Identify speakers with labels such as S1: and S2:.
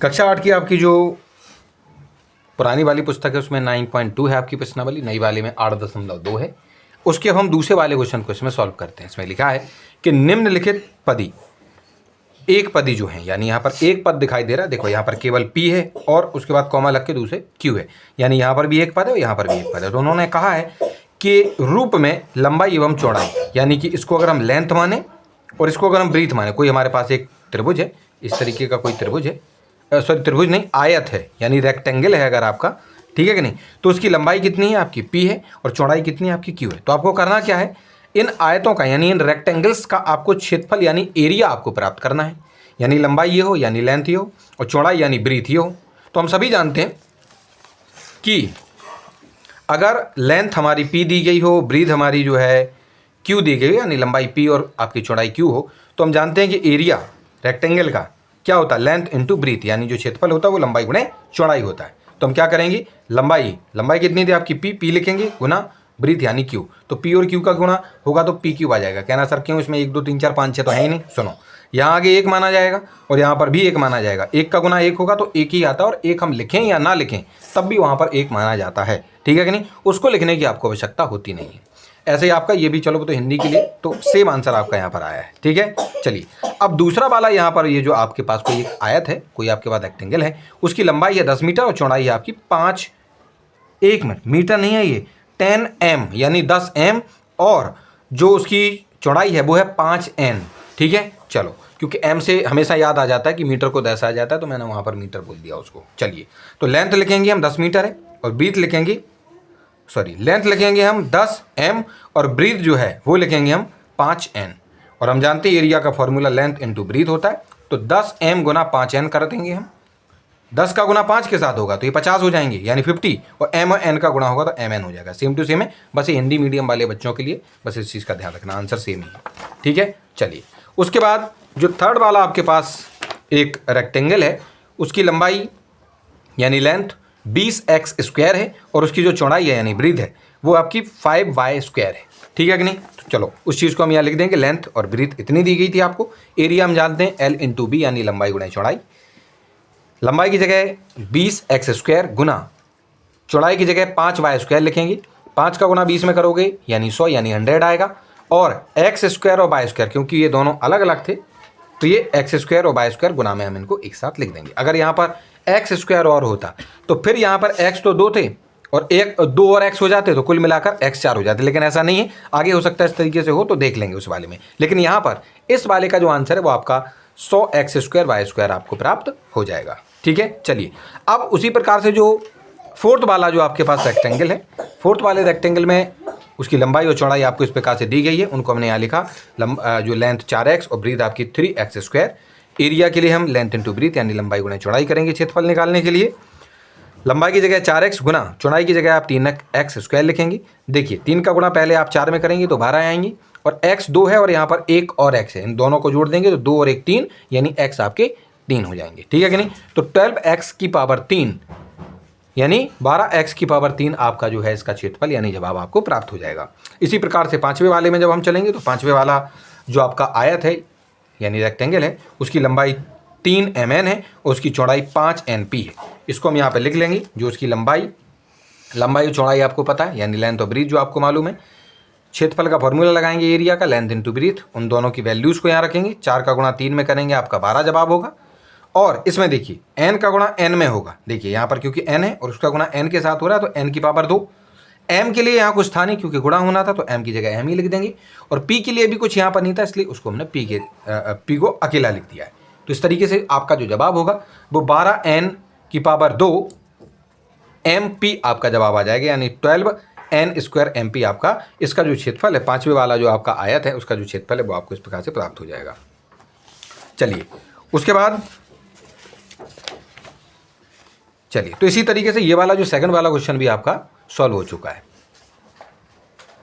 S1: कक्षा 8 की आपकी जो पुरानी वाली पुस्तक है उसमें 9.2 है आपकी प्रश्नावली, नई वाले में 8.2 है। उसके हम दूसरे वाले क्वेश्चन को इसमें सॉल्व करते हैं। इसमें लिखा है कि निम्नलिखित पदी, एक पदी जो है, यानी यहाँ पर एक पद दिखाई दे रहा है, देखो यहाँ पर केवल P है और उसके बाद कॉमा लग के दूसरे Q है, यानी यहाँ पर भी एक पद है और यहाँ पर भी एक पद है। तो उन्होंने कहा है कि रूप में लंबाई एवं चौड़ाई, यानी कि इसको अगर हम लेंथ माने और इसको अगर हम ब्रीथ माने, कोई हमारे पास एक त्रिभुज है, इस तरीके का कोई त्रिभुज है, सॉरी त्रिभुज नहीं, आयत है, यानी रेक्टेंगल है अगर आपका, ठीक है कि नहीं, तो उसकी लंबाई कितनी है आपकी P है और चौड़ाई कितनी है आपकी Q है। तो आपको करना क्या है, इन आयतों का यानी इन रेक्टेंगल्स का आपको क्षेत्रफल यानी एरिया आपको प्राप्त करना है, यानी लंबाई ये हो यानी लेंथ ये हो और चौड़ाई यानी ब्रीथ ये हो। तो हम सभी जानते हैं कि अगर लेंथ हमारी P दी गई हो, ब्रीथ हमारी जो है Q दी गई हो, यानी लंबाई P और आपकी चौड़ाई Q हो, तो हम जानते हैं कि एरिया रेक्टेंगल का क्या होता है, लेंथ इंटू ब्रीथ, यानी जो क्षेत्रफल होता है वो लंबाई गुणे चौड़ाई होता है। तो हम क्या करेंगे, लंबाई कितनी थी आपकी P लिखेंगे गुना ब्रीथ यानी Q, तो P और Q का गुणा होगा तो PQ आ जाएगा। कहना सर क्यों, इसमें 1 2 3 4 5 6 तो है ही नहीं। सुनो, यहाँ आगे एक माना जाएगा और यहाँ पर भी एक माना जाएगा, एक का गुना एक होगा तो एक ही आता है, और एक हम लिखें या ना लिखें तब भी वहाँ पर एक माना जाता है, ठीक है कि नहीं, उसको लिखने की आपको आवश्यकता होती नहीं है। ऐसे ही आपका ये भी, चलो वो तो हिंदी के लिए, तो सेम आंसर आपका यहाँ पर आया है, ठीक है। चलिए अब दूसरा वाला, यहाँ पर ये जो आपके पास कोई एक आयत है, कोई आपके पास रेक्टेंगल है, उसकी लंबाई है 10 मीटर और चौड़ाई है आपकी 5, 1 मिनट मीटर नहीं है ये 10 m यानी 10 m, और जो उसकी चौड़ाई है वो है 5n, ठीक है। चलो क्योंकि m से हमेशा याद आ जाता है कि मीटर को 10 आ जाता है, तो मैंने वहाँ पर मीटर बोल दिया उसको। चलिए तो लेंथ लिखेंगे हम 10 मीटर है और ब्रीथ लिखेंगे, सॉरी लेंथ लिखेंगे हम 10 m और ब्रीथ जो है वो लिखेंगे हम 5n, और हम जानते हैं एरिया का फॉर्मूला लेंथ इंटू ब्रीथ होता है, तो 10 m गुना 5n कर देंगे हम। 10 का गुना 5 के साथ होगा तो ये 50 हो जाएंगे यानी 50, और m और n का गुना होगा तो mn हो जाएगा। सेम टू सेम है, बस ये हिंदी मीडियम वाले बच्चों के लिए बस इस चीज़ का ध्यान रखना, आंसर सेम ही है, ठीक है। चलिए उसके बाद जो थर्ड वाला आपके पास एक रेक्टेंगल है, उसकी लंबाई यानी लेंथ 20x² है और उसकी जो चौड़ाई है यानी ब्रीथ है वो आपकी 5y² है, ठीक है कि नहीं। तो चलो उस चीज़ को हम यहाँ लिख देंगे, लेंथ और ब्रीथ इतनी दी गई थी आपको। एरिया हम जानते हैं L इंटू B यानी लंबाई गुणा चौड़ाई, लंबाई की जगह 20x² गुना चौड़ाई की जगह 5y² लिखेंगे, 5 का गुना 20 में करोगे यानी 100 यानी 100 आएगा, और x² और y² क्योंकि ये दोनों अलग अलग थे तो ये x² और y² गुना में हम इनको एक साथ लिख देंगे। अगर यहाँ पर x² और होता तो फिर यहाँ पर x तो 2 थे और 2 और x हो जाते तो कुल मिलाकर x 4 हो जाते, लेकिन ऐसा नहीं है, आगे हो सकता है इस तरीके से हो तो देख लेंगे उस वाले में। लेकिन यहाँ पर इस वाले का जो आंसर है वो आपका 100x² y² आपको प्राप्त हो जाएगा, ठीक है। चलिए अब उसी प्रकार से जो फोर्थ वाला जो आपके पास रेक्टेंगल है, फोर्थ वाले रेक्टेंगल में उसकी लंबाई और चौड़ाई आपको इस प्रकार से दी गई है, उनको हमने यहाँ लिखा, जो लेंथ 4x और ब्रीथ आपकी 3x²। एरिया के लिए हम लेंथ इंटू ब्रीथ यानी लंबाई गुना चौड़ाई करेंगे क्षेत्रफल निकालने के लिए। लंबाई की जगह 4x गुना चौड़ाई की जगह आप 3x² लिखेंगे। देखिए 3 का गुना पहले आप 4 में करेंगे तो 12 आएंगी, और x 2 है और यहाँ पर 1 और x है, इन दोनों को जोड़ देंगे तो 2 और 1 3 यानी x आपके 3 हो जाएंगे, ठीक है कि नहीं। तो 12x³ यानी 12x³ आपका जो है इसका क्षेत्रफल यानी जवाब आपको प्राप्त हो जाएगा। इसी प्रकार से पांचवें वाले में जब हम चलेंगे तो पांचवें वाला जो आपका आयत है यानी रेक्टेंगल है, उसकी लंबाई 3 mn है और उसकी चौड़ाई 5 np है। इसको हम यहाँ पे लिख लेंगे, जो उसकी लंबाई और चौड़ाई आपको पता है यानी लेंथ और ब्रीथ जो आपको मालूम है। क्षेत्रफल का फॉर्मूला लगाएंगे एरिया का, लेंथ इंटू ब्रीथ, उन दोनों की वैल्यूज़ को यहाँ रखेंगे। 4 का गुणा 3 में करेंगे आपका 12 जवाब होगा, और इसमें देखिए n का गुणा n में होगा। देखिए यहाँ पर क्योंकि n है और उसका गुणा n के साथ हो रहा है तो n⁻2। m के लिए यहाँ कुछ था नहीं क्योंकि गुणा होना था तो m की जगह m ही लिख देंगे, और p के लिए भी कुछ यहाँ पर नहीं था इसलिए उसको हमने p को अकेला लिख दिया है। तो इस तरीके से आपका जो जवाब होगा वो 12n⁻2 mp आपका जवाब आ जाएगा, यानी 12n² mp आपका इसका जो क्षेत्रफल है, पांचवें वाला जो आपका आयत है उसका जो क्षेत्रफल है वो आपको इस प्रकार से प्राप्त हो जाएगा। चलिए उसके बाद तो इसी तरीके से ये वाला जो सेकंड वाला क्वेश्चन भी आपका सॉल्व हो चुका है।